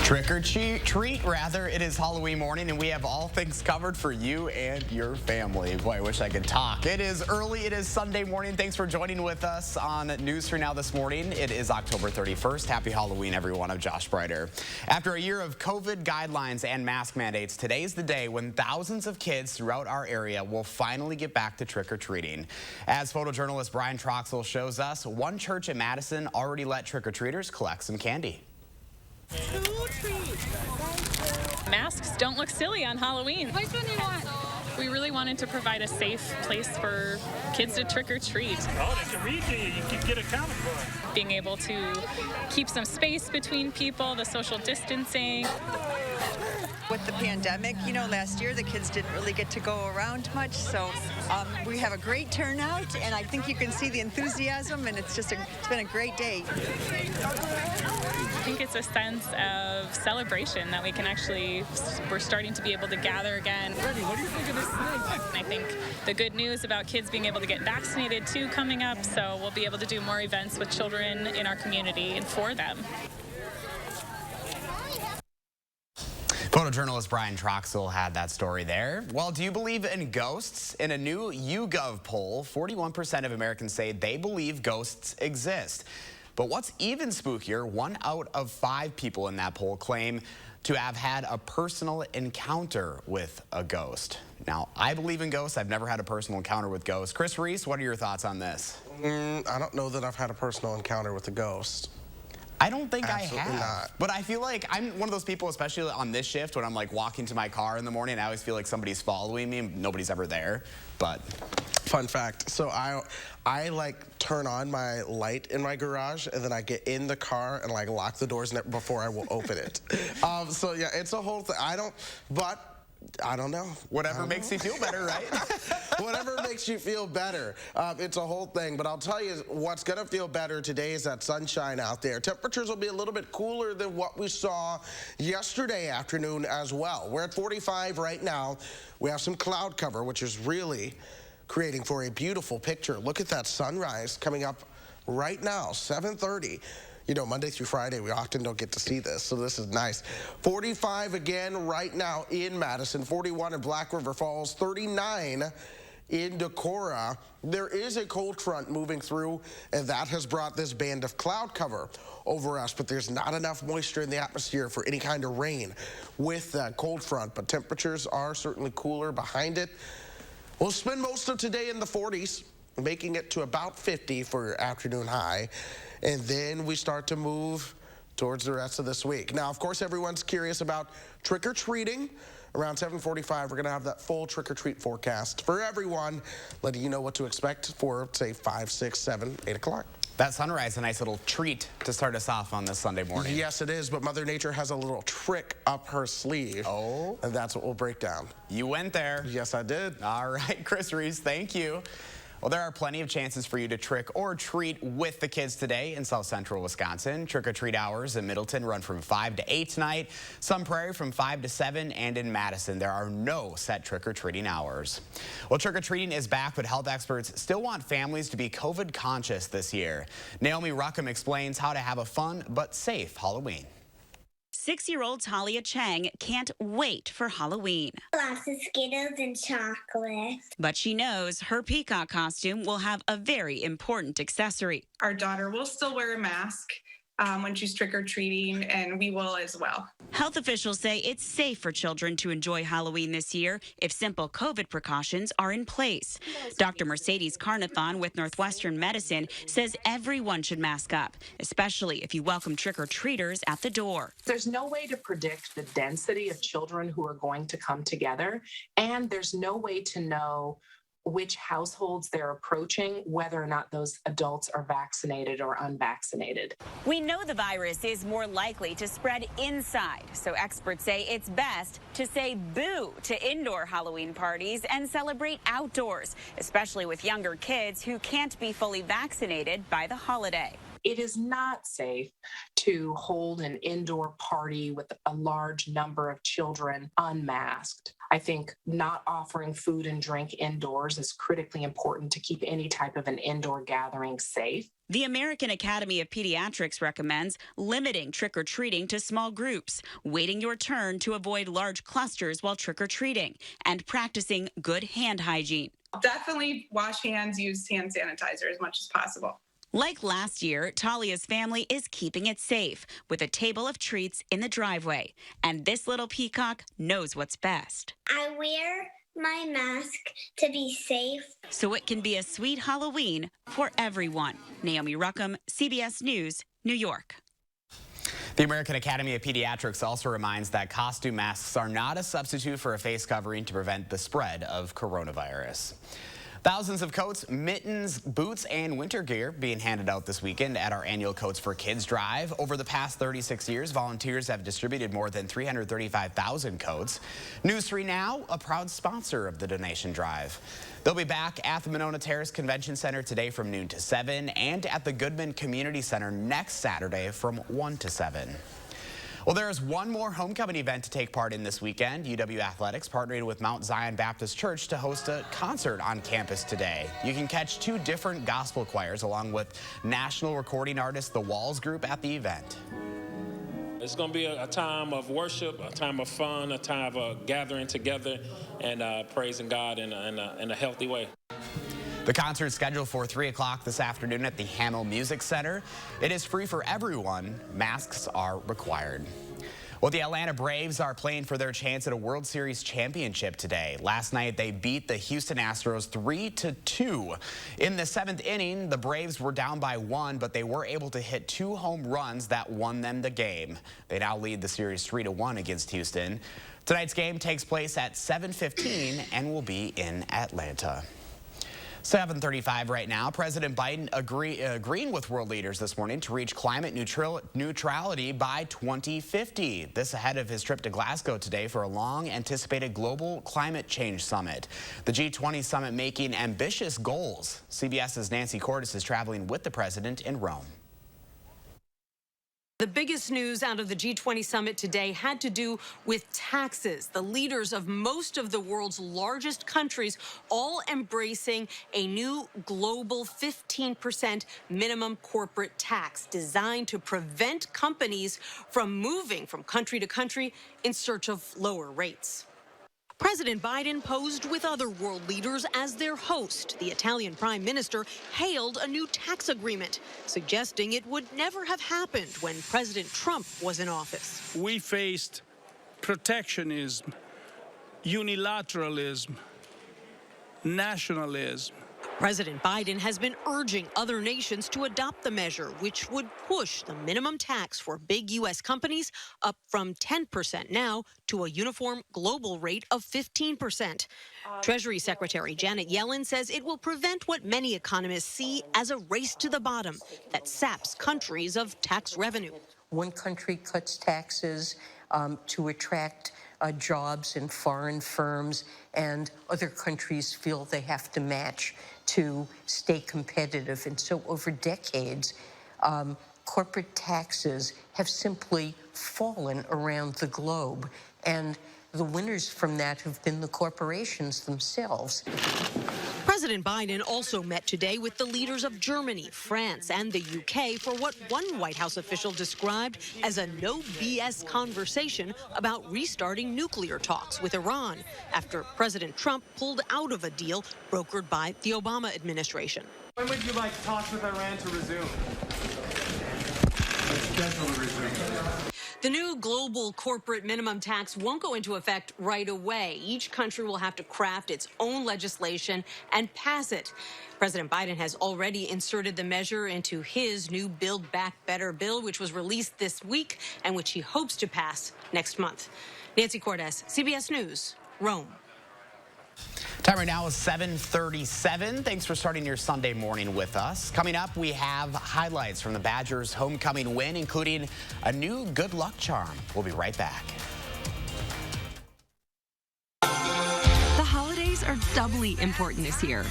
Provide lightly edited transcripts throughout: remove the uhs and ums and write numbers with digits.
Trick or treat, rather. It is Halloween morning, and we have all things covered for you and your family. Boy, I wish I could talk. It is early. It is Sunday morning. Thanks for joining with us on News 3 Now this morning. It is October 31st. Happy Halloween, everyone. I'm Josh Brighter. After a year of COVID guidelines and mask mandates, today's the day when thousands of kids throughout our area will finally get back to trick-or-treating. As photojournalist Brian Troxel shows us, one church in Madison already let trick-or-treaters collect some candy. Masks don't look silly on Halloween. Which one do you want? We really wanted to provide a safe place for kids to trick or treat. Oh, they can read you can get a comic book. Being able to keep some space between people, the social distancing. With the pandemic, last year the kids didn't really get to go around much, so we have a great turnout, and I think you can see the enthusiasm, and it's been a great day. I think it's a sense of celebration that we're starting to be able to gather again. Freddie, what do you think of this snake? I think the good news about kids being able to get vaccinated too coming up, so we'll be able to do more events with children in our community and for them. Photojournalist Brian Troxel had that story there. Well, do you believe in ghosts? In a new YouGov poll, 41% of Americans say they believe ghosts exist. But what's even spookier, 1 out of 5 people in that poll claim to have had a personal encounter with a ghost. Now, I believe in ghosts. I've never had a personal encounter with ghosts. Chris Reese, what are your thoughts on this? I don't know that I've had a personal encounter with a ghost. I don't think Absolutely I have. not. But I feel like I'm one of those people, especially on this shift, when I'm like walking to my car in the morning, I always feel like somebody's following me and nobody's ever there. But fun fact, so I like turn on my light in my garage, and then I get in the car and like lock the doors before I will open it. So yeah, it's a whole thing. I don't know. Whatever makes you feel better, right? Whatever makes you feel better. It's a whole thing. But I'll tell you what's going to feel better today is that sunshine out there. Temperatures will be a little bit cooler than what we saw yesterday afternoon as well. We're at 45 right now. We have some cloud cover, which is really creating for a beautiful picture. Look at that sunrise coming up right now, 7:30. Monday through Friday, we often don't get to see this, so this is nice. 45 again right now in Madison, 41 in Black River Falls, 39 in Decorah. There is a cold front moving through, and that has brought this band of cloud cover over us, but there's not enough moisture in the atmosphere for any kind of rain with that cold front, but temperatures are certainly cooler behind it. We'll spend most of today in the 40s, making it to about 50 for your afternoon high. And then we start to move towards the rest of this week. Now, of course, everyone's curious about trick-or-treating. Around 7:45, we're going to have that full trick-or-treat forecast for everyone, letting you know what to expect for, say, 5, 6, 7, 8 o'clock. That sunrise, a nice little treat to start us off on this Sunday morning. Yes, it is, but Mother Nature has a little trick up her sleeve. Oh. And that's what we'll break down. You went there. Yes, I did. All right, Chris Reese, thank you. Well, there are plenty of chances for you to trick or treat with the kids today in South Central Wisconsin. Trick-or-treat hours in Middleton run from 5 to 8 tonight. Sun Prairie from 5 to 7, and in Madison, there are no set trick-or-treating hours. Well, trick-or-treating is back, but health experts still want families to be COVID conscious this year. Naomi Ruckham explains how to have a fun but safe Halloween. 6-year-old Talia Chang can't wait for Halloween. Lots of Skittles and chocolate. But she knows her peacock costume will have a very important accessory. Our daughter will still wear a mask when she's trick-or-treating, and we will as well. Health officials say it's safe for children to enjoy Halloween this year if simple COVID precautions are in place. Dr. Mercedes Carnathon with Northwestern Medicine says everyone should mask up, especially if you welcome trick-or-treaters at the door. There's no way to predict the density of children who are going to come together, and there's no way to know which households they're approaching, whether or not those adults are vaccinated or unvaccinated. We know the virus is more likely to spread inside, so experts say it's best to say boo to indoor Halloween parties and celebrate outdoors, especially with younger kids who can't be fully vaccinated by the holiday. It is not safe to hold an indoor party with a large number of children unmasked. I think not offering food and drink indoors is critically important to keep any type of an indoor gathering safe. The American Academy of Pediatrics recommends limiting trick-or-treating to small groups, waiting your turn to avoid large clusters while trick-or-treating, and practicing good hand hygiene. Definitely wash hands, use hand sanitizer as much as possible. Like last year, Talia's family is keeping it safe with a table of treats in the driveway. And this little peacock knows what's best. I wear my mask to be safe, so it can be a sweet Halloween for everyone. Naomi Ruckham, CBS News, New York. The American Academy of Pediatrics also reminds that costume masks are not a substitute for a face covering to prevent the spread of coronavirus. Thousands of coats, mittens, boots, and winter gear being handed out this weekend at our annual Coats for Kids drive. Over the past 36 years, volunteers have distributed more than 335,000 coats. News 3 Now, a proud sponsor of the donation drive. They'll be back at the Monona Terrace Convention Center today from noon to 7 and at the Goodman Community Center next Saturday from 1 to 7. Well, there is one more homecoming event to take part in this weekend. UW Athletics partnering with Mount Zion Baptist Church to host a concert on campus today. You can catch 2 different gospel choirs along with national recording artist The Walls Group at the event. It's going to be a time of worship, a time of fun, a time of gathering together and praising God in a healthy way. The concert is scheduled for 3 o'clock this afternoon at the Hamill Music Center. It is free for everyone. Masks are required. Well, the Atlanta Braves are playing for their chance at a World Series championship today. Last night, they beat the Houston Astros 3-2. In the 7th inning, the Braves were down by 1, but they were able to hit 2 home runs that won them the game. They now lead the series 3-1 against Houston. Tonight's game takes place at 7:15 and will be in Atlanta. 7:35 right now. President Biden agreeing with world leaders this morning to reach climate neutrality by 2050. This ahead of his trip to Glasgow today for a long-anticipated global climate change summit. The G20 summit making ambitious goals. CBS's Nancy Cordes is traveling with the president in Rome. The biggest news out of the G20 summit today had to do with taxes. The leaders of most of the world's largest countries all embracing a new global 15% minimum corporate tax designed to prevent companies from moving from country to country in search of lower rates. President Biden posed with other world leaders as their host. The Italian prime minister hailed a new tax agreement, suggesting it would never have happened when President Trump was in office. We faced protectionism, unilateralism, nationalism. President Biden has been urging other nations to adopt the measure, which would push the minimum tax for big U.S. companies up from 10% now to a uniform global rate of 15%. Treasury Secretary Janet Yellen says it will prevent what many economists see as a race to the bottom that saps countries of tax revenue. One country cuts taxes to attract jobs in foreign firms, and other countries feel they have to match to stay competitive. And so over decades, corporate taxes have simply fallen around the globe, and the winners from that have been the corporations themselves. President Biden also met today with the leaders of Germany, France, and the UK for what one White House official described as a no BS conversation about restarting nuclear talks with Iran after President Trump pulled out of a deal brokered by the Obama administration. When would you like talks with Iran to resume? Schedule to resume. The new global corporate minimum tax won't go into effect right away. Each country will have to craft its own legislation and pass it. President Biden has already inserted the measure into his new Build Back Better bill, which was released this week and which he hopes to pass next month. Nancy Cordes, CBS News, Rome. Time right now is 7:37. Thanks for starting your Sunday morning with us. Coming up, we have highlights from the Badgers' homecoming win, including a new good luck charm. We'll be right back. The holidays are doubly important this year.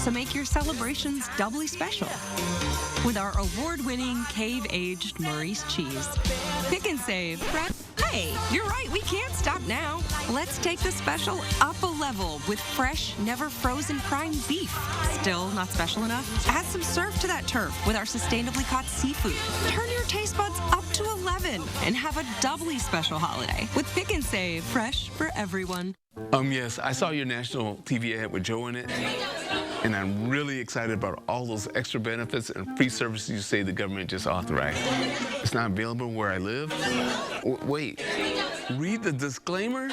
So make your celebrations doubly special with our award-winning cave-aged Maurice cheese. Pick and save. Hey, you're right, we can't stop now. Let's take the special up a level with fresh, never frozen prime beef. Still not special enough? Add some surf to that turf with our sustainably caught seafood. Turn your taste buds up to 11 and have a doubly special holiday with Pick and Save. Fresh for everyone. Yes, I saw your national TV ad with Joe in it, and I'm really excited about all those extra benefits and free services you say the government just authorized. It's not available where I live? Wait, read the disclaimer?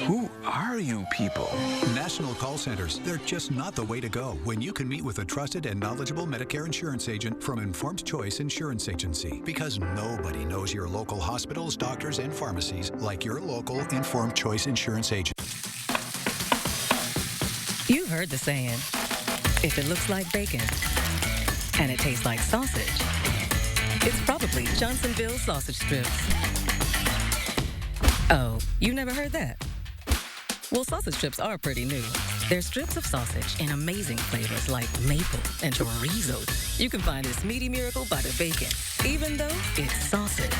Who are you people? National call centers, they're just not the way to go when you can meet with a trusted and knowledgeable Medicare insurance agent from Informed Choice Insurance Agency. Because nobody knows your local hospitals, doctors, and pharmacies like your local Informed Choice Insurance agent. You've heard the saying, if it looks like bacon and it tastes like sausage, it's probably Johnsonville sausage strips. Oh, you never heard that? Well, sausage strips are pretty new. They're strips of sausage in amazing flavors like maple and chorizo. You can find this meaty miracle by the bacon, even though it's sausage.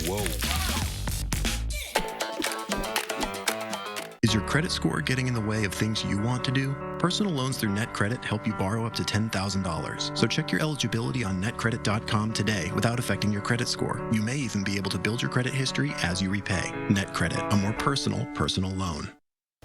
Whoa. Is your credit score getting in the way of things you want to do? Personal loans through NetCredit help you borrow up to $10,000. So check your eligibility on netcredit.com today without affecting your credit score. You may even be able to build your credit history as you repay. NetCredit, a more personal loan.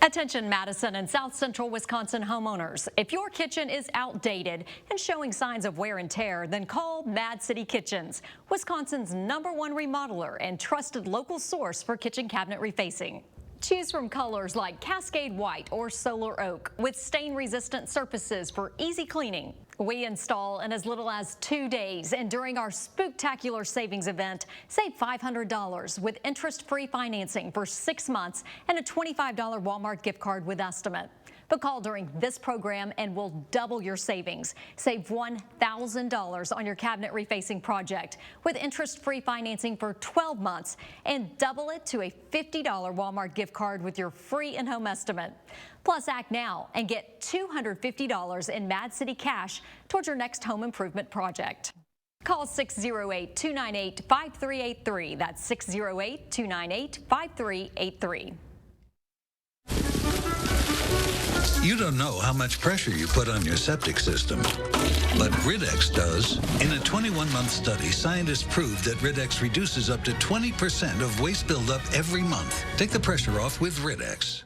Attention Madison and South Central Wisconsin homeowners. If your kitchen is outdated and showing signs of wear and tear, then call Mad City Kitchens, Wisconsin's #1 remodeler and trusted local source for kitchen cabinet refacing. Choose from colors like Cascade White or Solar Oak with stain-resistant surfaces for easy cleaning. We install in as little as 2 days, and during our Spooktacular Savings event, save $500 with interest-free financing for 6 months and a $25 Walmart gift card with estimate. But call during this program and we'll double your savings. Save $1,000 on your cabinet refacing project with interest-free financing for 12 months and double it to a $50 Walmart gift card with your free in-home estimate. Plus, act now and get $250 in Mad City cash towards your next home improvement project. Call 608-298-5383. That's 608-298-5383. You don't know how much pressure you put on your septic system, but Ridex does. In a 21-month study, scientists proved that Ridex reduces up to 20% of waste buildup every month. Take the pressure off with Ridex.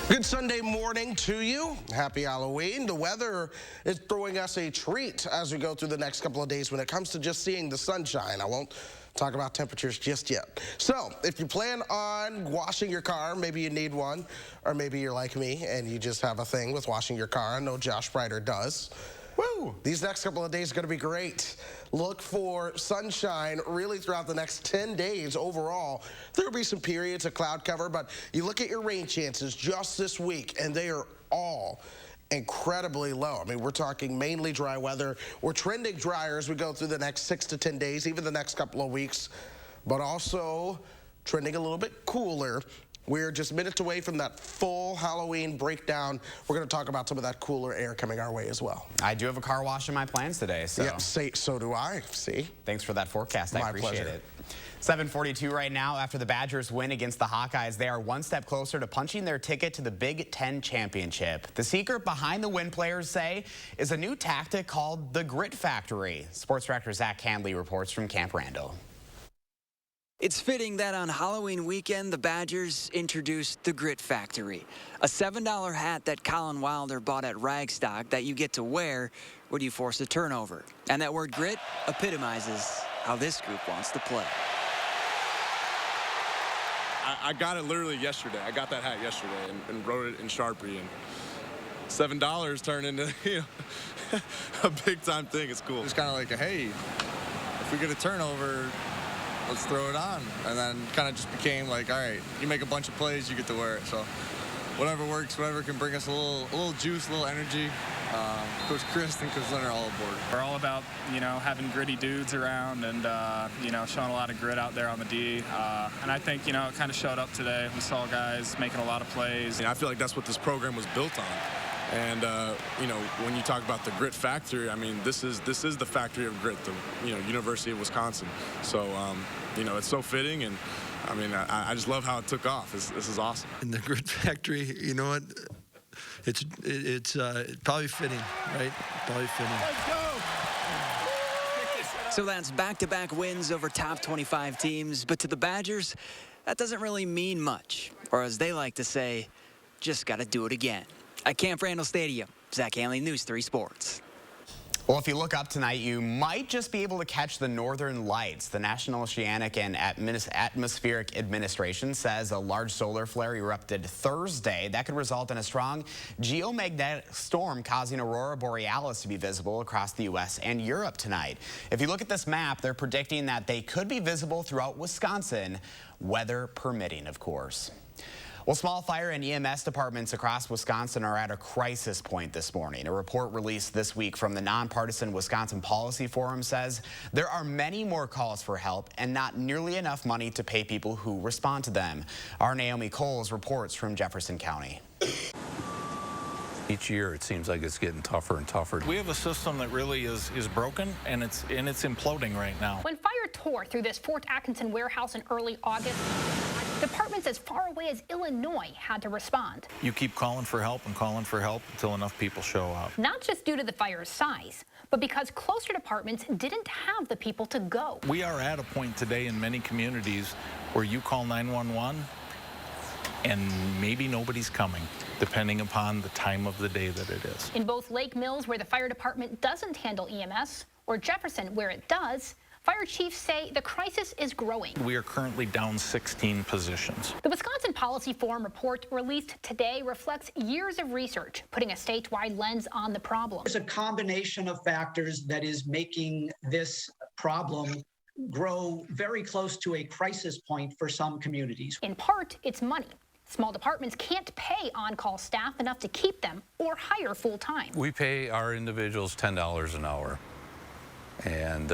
Good Sunday morning to you. Happy Halloween. The weather is throwing us a treat as we go through the next couple of days when it comes to just seeing the sunshine. I won't talk about temperatures just yet. So if you plan on washing your car, maybe you need one, or maybe you're like me and you just have a thing with washing your car. I know Josh Breiter does. Woo! These next couple of days are going to be great. Look for sunshine really throughout the next 10 days overall. There will be some periods of cloud cover, but you look at your rain chances just this week, and they are all incredibly low. I mean, we're talking mainly dry weather. We're trending drier as we go through the next 6 to 10 days, even the next couple of weeks, but also trending a little bit cooler. We're just minutes away from that full Halloween breakdown. We're going to talk about some of that cooler air coming our way as well. I do have a car wash in my plans today. So. Yep, so do I. See? Thanks for that forecast. My I appreciate pleasure. it. 7:42 right now. After the Badgers win against the Hawkeyes, they are one step closer to punching their ticket to the Big Ten championship. The secret behind the win, players say, is a new tactic called the Grit Factory. Sports director Zach Handley reports from Camp Randall. It's fitting that on Halloween weekend, the Badgers introduced the Grit Factory, a $7 hat that Colin Wilder bought at Ragstock that you get to wear when you force a turnover. And that word grit epitomizes how this group wants to play. I got it literally yesterday. I got that hat yesterday and wrote it in Sharpie. And $7 turned into, a big-time thing. It's cool. It's kind of like, hey, if we get a turnover, let's throw it on. And then kind of just became like, all right, you make a bunch of plays, you get to wear it. So whatever works, whatever can bring us a little juice, a little energy, Coach Chris and Coach Leonard all aboard. We're all about, having gritty dudes around and, showing a lot of grit out there on the D. And I think, it kind of showed up today. We saw guys making a lot of plays. I feel like that's what this program was built on. And, when you talk about the grit factory, I mean, this is the factory of grit, the, University of Wisconsin. So, it's so fitting. And, I mean, I just love how it took off. This is awesome. In the grit factory, you know what? It's probably fitting, right? Probably fitting. Let's go! So that's back-to-back wins over top 25 teams. But to the Badgers, that doesn't really mean much. Or as they like to say, just got to do it again. At Camp Randall Stadium, Zach Hanley, News 3 Sports. Well, if you look up tonight, you might just be able to catch the northern lights. The National Oceanic and Atmospheric Administration says a large solar flare erupted Thursday. That could result in a strong geomagnetic storm causing aurora borealis to be visible across the U.S. and Europe tonight. If you look at this map, they're predicting that they could be visible throughout Wisconsin, weather permitting, of course. Well, small fire and EMS departments across Wisconsin are at a crisis point this morning. A report released this week from the nonpartisan Wisconsin Policy Forum says there are many more calls for help and not nearly enough money to pay people who respond to them. Our Naomi Coles reports from Jefferson County. Each year, it seems like it's getting tougher and tougher. We have a system that really is broken, and it's imploding right now. When fire tore through this Fort Atkinson warehouse in early August, departments as far away as Illinois had to respond. You keep calling for help until enough people show up. Not just due to the fire's size, but because closer departments didn't have the people to go. We are at a point today in many communities where you call 911 and maybe nobody's coming, depending upon the time of the day that it is. In both Lake Mills, where the fire department doesn't handle EMS, or Jefferson, where it does, fire chiefs say the crisis is growing. We are currently down 16 positions. The Wisconsin Policy Forum report released today reflects years of research, putting a statewide lens on the problem. There's a combination of factors that is making this problem grow very close to a crisis point for some communities. In part, it's money. Small departments can't pay on-call staff enough to keep them or hire full-time. We pay our individuals $10 an hour. And,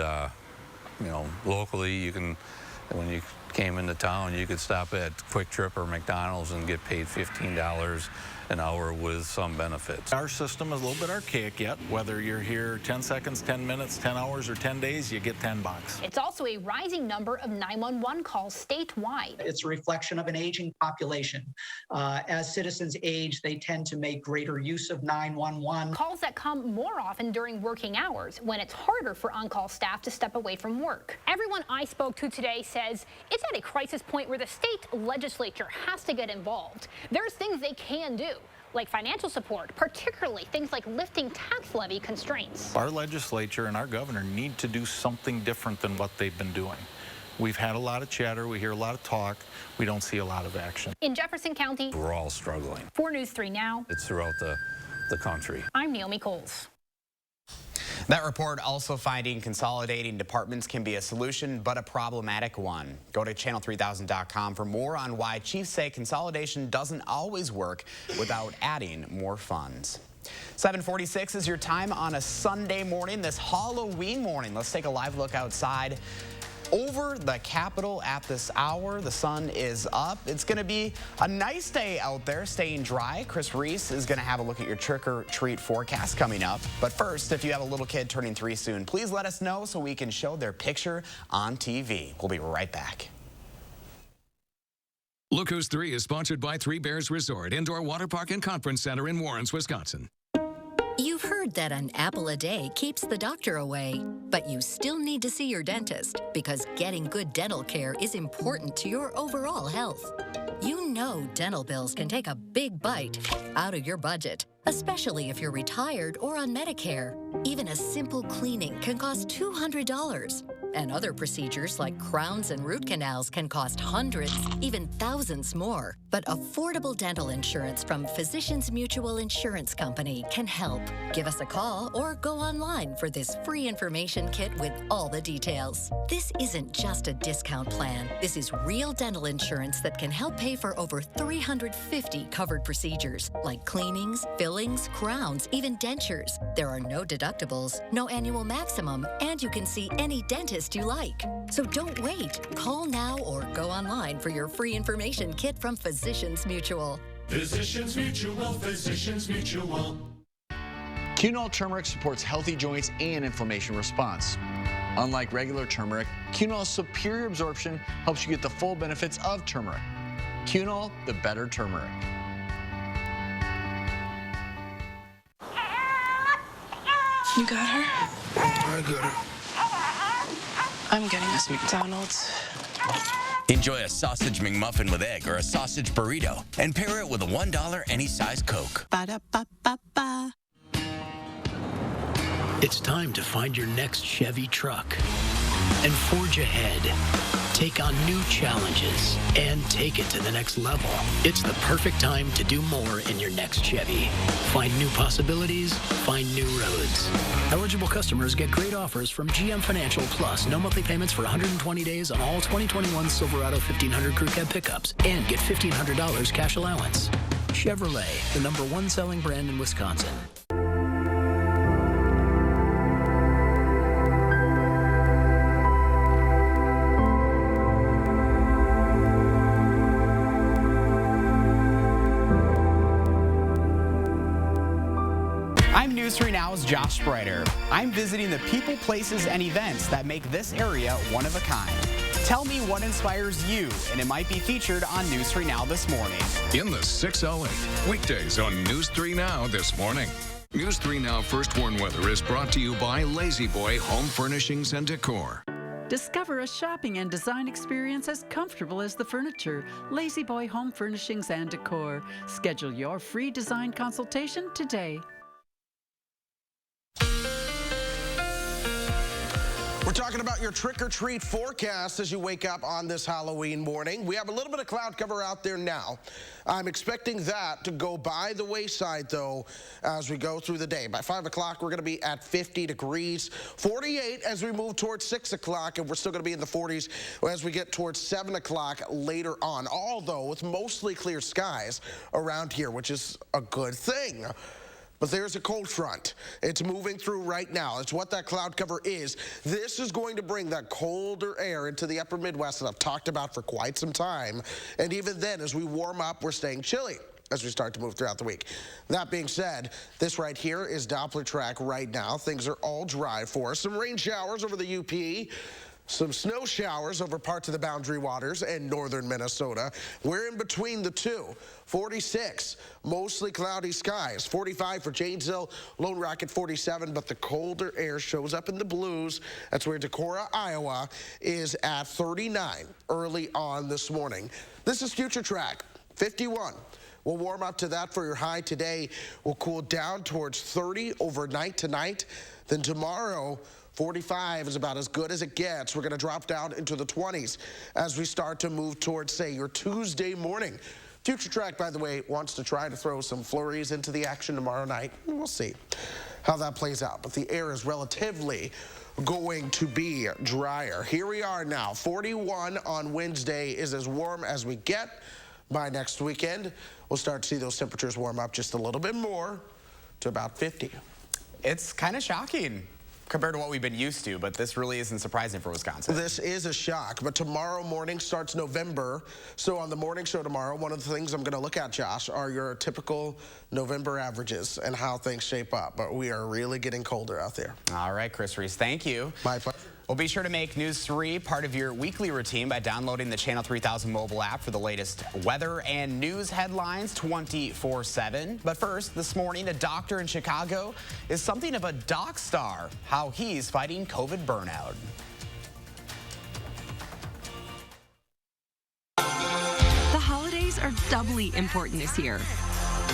locally, when you came into town, you could stop at Quick Trip or McDonald's and get paid $15 an hour with some benefits. Our system is a little bit archaic yet. Whether you're here 10 seconds, 10 minutes, 10 hours, or 10 days, you get $10. It's also a rising number of 911 calls statewide. It's a reflection of an aging population. As citizens age, they tend to make greater use of 911. Calls that come more often during working hours, when it's harder for on-call staff to step away from work. Everyone I spoke to today says it's at a crisis point where the state legislature has to get involved. There's things they can do, like financial support, particularly things like lifting tax levy constraints. Our legislature and our governor need to do something different than what they've been doing. We've had a lot of chatter, we hear a lot of talk, we don't see a lot of action. In Jefferson County, We're all struggling. for News 3 Now, It's throughout the country. I'm Naomi Coles. That report also finding consolidating departments can be a solution, but a problematic one. Go to channel3000.com for more on why chiefs say consolidation doesn't always work without adding more funds. 7:46 is your time on a Sunday morning, this Halloween morning. Let's take a live look outside. Over the Capitol at this hour, the sun is up. It's going to be a nice day out there, staying dry. Chris Reese is going to have a look at your trick-or-treat forecast coming up. But first, if you have a little kid turning 3 soon, please let us know so we can show their picture on TV. We'll be right back. Look Who's 3 is sponsored by Three Bears Resort, Indoor Water Park and Conference Center in Warrens, Wisconsin. You've heard that an apple a day keeps the doctor away, but you still need to see your dentist because getting good dental care is important to your overall health. You know dental bills can take a big bite out of your budget, especially if you're retired or on Medicare. Even a simple cleaning can cost $200. And other procedures like crowns and root canals can cost hundreds, even thousands more. But affordable dental insurance from Physicians Mutual Insurance Company can help. Give us a call or go online for this free information kit with all the details. This isn't just a discount plan. This is real dental insurance that can help pay for over 350 covered procedures like cleanings, fillings, crowns, even dentures. There are no deductibles, no annual maximum, and you can see any dentist you like. So don't wait. Call now or go online for your free information kit from Physicians Mutual. Physicians Mutual, Physicians Mutual. Quinol turmeric supports healthy joints and inflammation response. Unlike regular turmeric, Quinol's superior absorption helps you get the full benefits of turmeric. Quinol, the better turmeric. You got her? I got her. I'm getting us McDonald's. Enjoy a sausage McMuffin with egg or a sausage burrito and pair it with a $1 any size Coke. Ba-da-ba-ba-ba. It's time to find your next Chevy truck and forge ahead. Take on new challenges and take it to the next level. It's the perfect time to do more in your next Chevy. Find new possibilities, find new roads. Eligible customers get great offers from GM Financial Plus. No monthly payments for 120 days on all 2021 Silverado 1500 Crew Cab pickups and get $1,500 cash allowance. Chevrolet, the #1 selling brand in Wisconsin. News 3 Now's Josh Spreiter. I'm visiting the people, places, and events that make this area one of a kind. Tell me what inspires you, and it might be featured on News 3 Now this morning. In the 608, weekdays on News 3 Now this morning. News 3 Now First Warn Weather is brought to you by Lazy Boy Home Furnishings and Decor. Discover a shopping and design experience as comfortable as the furniture. Lazy Boy Home Furnishings and Decor. Schedule your free design consultation today. We're talking about your trick-or-treat forecast as you wake up on this Halloween morning. We have a little bit of cloud cover out there now. I'm expecting that to go by the wayside, though, as we go through the day. By 5 o'clock, we're going to be at 50 degrees, 48 as we move towards 6 o'clock, and we're still going to be in the 40s as we get towards 7 o'clock later on, although with mostly clear skies around here, which is a good thing. But there's a cold front. It's moving through right now. It's what that cloud cover is. This is going to bring that colder air into the upper Midwest that I've talked about for quite some time. And even then, as we warm up, we're staying chilly as we start to move throughout the week. That being said, this right here is Doppler track right now. Things are all dry for us. Some rain showers over the UP. Some snow showers over parts of the Boundary Waters and northern Minnesota. We're in between the two. 46, mostly cloudy skies. 45 for Janesville, Lone Rock at 47, but the colder air shows up in the blues. That's where Decorah, Iowa is at 39 early on this morning. This is Future Track, 51. We'll warm up to that for your high today. We'll cool down towards 30 overnight tonight. Then tomorrow, 45 is about as good as it gets. We're going to drop down into the 20s as we start to move towards, say, your Tuesday morning. Future Track, by the way, wants to try to throw some flurries into the action tomorrow night. We'll see how that plays out. But the air is relatively going to be drier. Here we are now. 41 on Wednesday is as warm as we get. By next weekend, we'll start to see those temperatures warm up just a little bit more to about 50. It's kind of shocking compared to what we've been used to, but this really isn't surprising for Wisconsin. This is a shock, but tomorrow morning starts November. So on the morning show tomorrow, one of the things I'm going to look at, Josh, are your typical November averages and how things shape up. But we are really getting colder out there. All right, Chris Reese, thank you. My pleasure. Well, be sure to make News 3 part of your weekly routine by downloading the Channel 3000 mobile app for the latest weather and news headlines 24/7. But first, this morning, a doctor in Chicago is something of a doc star, how he's fighting COVID burnout. The holidays are doubly important this year,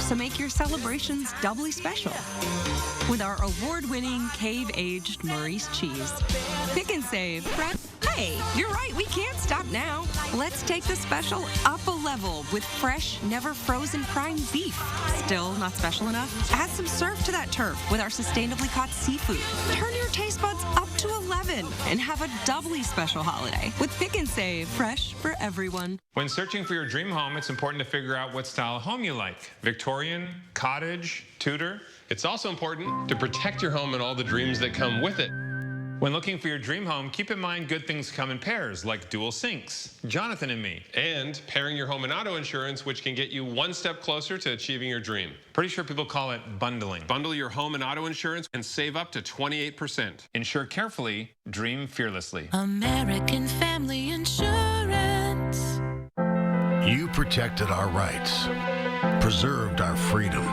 so make your celebrations doubly special. with our award-winning cave-aged Murray's cheese. Pick and save. Hey, you're right, we can't stop now. Let's take the special up a level with fresh, never frozen prime beef. Still not special enough? Add some surf to that turf with our sustainably caught seafood. Turn your taste buds up to 11 and have a doubly special holiday with Pick and Save, fresh for everyone. When searching for your dream home, it's important to figure out what style of home you like. Victorian, cottage, Tudor. It's also important to protect your home and all the dreams that come with it. When looking for your dream home, keep in mind good things come in pairs, like dual sinks, Jonathan and me. And pairing your home and auto insurance, which can get you one step closer to achieving your dream. Pretty sure people call it bundling. Bundle your home and auto insurance and save up to 28%. Insure carefully, dream fearlessly. American Family Insurance. You protected our rights, preserved our freedom.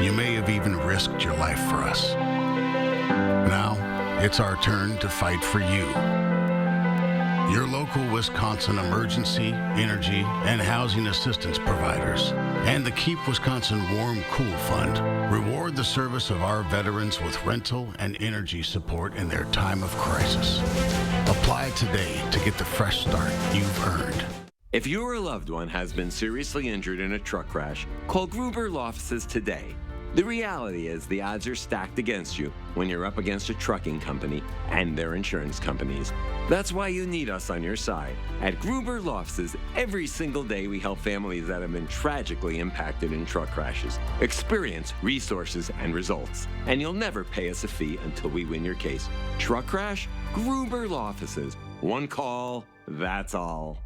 You may have even risked your life for us. Now, it's our turn to fight for you. Your local Wisconsin emergency, energy, and housing assistance providers and the Keep Wisconsin Warm Cool Fund reward the service of our veterans with rental and energy support in their time of crisis. Apply today to get the fresh start you've earned. If you or a loved one has been seriously injured in a truck crash, call Gruber Law Offices today. The reality is the odds are stacked against you when you're up against a trucking company and their insurance companies. That's why you need us on your side. At Gruber Law Offices, every single day we help families that have been tragically impacted in truck crashes experience resources and results. And you'll never pay us a fee until we win your case. Truck crash? Gruber Law Offices. One call, that's all.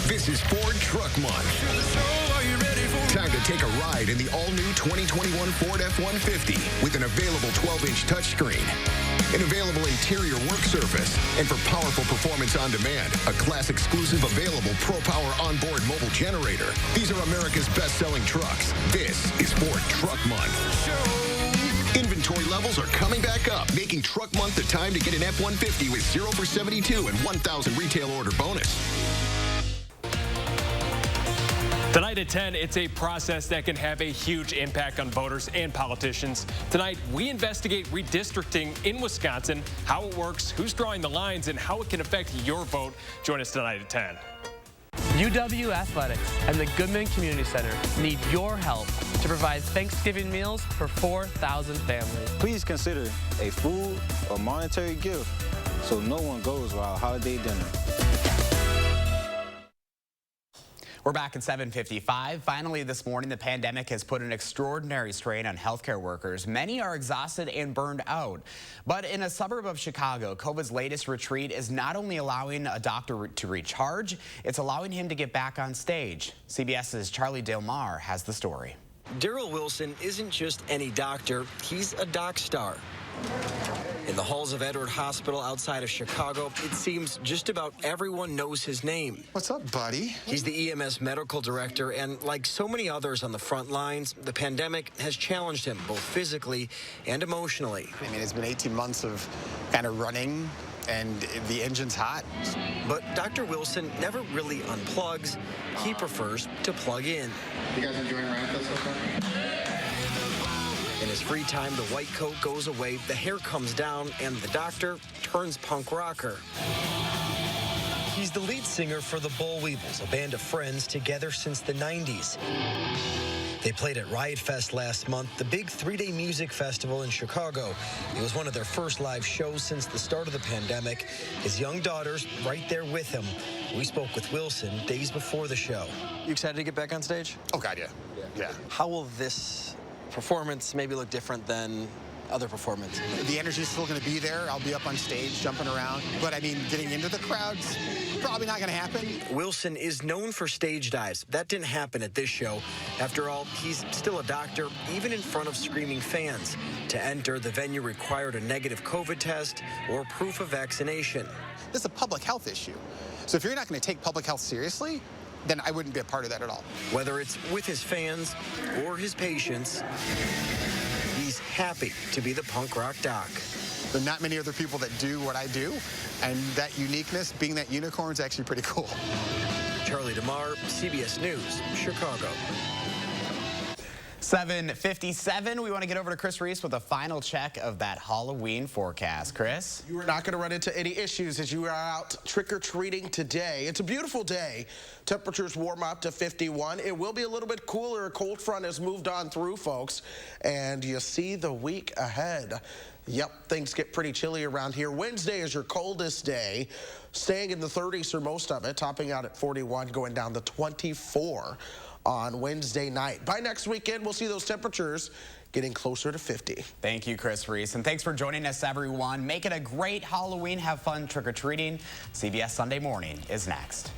This is Ford Truck Month. Time to take a ride in the all-new 2021 Ford F-150 with an available 12-inch touchscreen, an available interior work surface, and for powerful performance on demand, a class-exclusive available Pro-Power onboard mobile generator. These are America's best-selling trucks. This is Ford Truck Month. Inventory levels are coming back up, making Truck Month the time to get an F-150 with 0 for 72 and 1,000 retail order bonus. Tonight at 10, it's a process that can have a huge impact on voters and politicians. Tonight, we investigate redistricting in Wisconsin, how it works, who's drawing the lines, and how it can affect your vote. Join us tonight at 10. UW Athletics and the Goodman Community Center need your help to provide Thanksgiving meals for 4,000 families. Please consider a food or monetary gift so no one goes without holiday dinner. We're back at 7:55. Finally this morning, the pandemic has put an extraordinary strain on healthcare workers. Many are exhausted and burned out. But in a suburb of Chicago, COVID's latest retreat is not only allowing a doctor to recharge, it's allowing him to get back on stage. CBS's Charlie Del Mar has the story. Daryl Wilson isn't just any doctor, he's a doc star. In the halls of Edward Hospital outside of Chicago, it seems just about everyone knows his name. What's up, buddy? He's the EMS medical director, and like so many others on the front lines, the pandemic has challenged him both physically and emotionally. I mean, it's been 18 months of kind of running, and the engine's hot. But Dr. Wilson never really unplugs. He prefers to plug in. You guys enjoying Ramtha so far? In his free time, the white coat goes away, the hair comes down, and the doctor turns punk rocker. He's the lead singer for the Boll Weevils, a band of friends together since the 90s. They played at Riot Fest last month, the big 3-day music festival in Chicago. It was one of their first live shows since the start of the pandemic. His young daughter's right there with him. We spoke with Wilson days before the show. You excited to get back on stage? Oh, God, yeah. How will this performance maybe look different than other performances? The energy's still going to be there. I'll be up on stage, jumping around. But, I mean, getting into the crowd's probably not going to happen. Wilson is known for stage dives. That didn't happen at this show. After all, he's still a doctor, even in front of screaming fans. To enter, the venue required a negative COVID test or proof of vaccination. This is a public health issue. So if you're not going to take public health seriously, then I wouldn't be a part of that at all. Whether it's with his fans or his patients, he's happy to be the punk rock doc. There are not many other people that do what I do, and that uniqueness, being that unicorn, is actually pretty cool. Charlie DeMar, CBS News, Chicago. 7:57. We want to get over to Chris Reese with a final check of that Halloween forecast. Chris? You are not going to run into any issues as you are out trick-or-treating today. It's a beautiful day. Temperatures warm up to 51. It will be a little bit cooler. A cold front has moved on through, folks. And you see the week ahead. Yep, things get pretty chilly around here. Wednesday is your coldest day, staying in the 30s for most of it, topping out at 41, going down to 24 on Wednesday night. By next weekend, we'll see those temperatures getting closer to 50. Thank you, Chris Reese, and thanks for joining us, everyone. Make it a great Halloween. Have fun trick-or-treating. CBS Sunday Morning is next.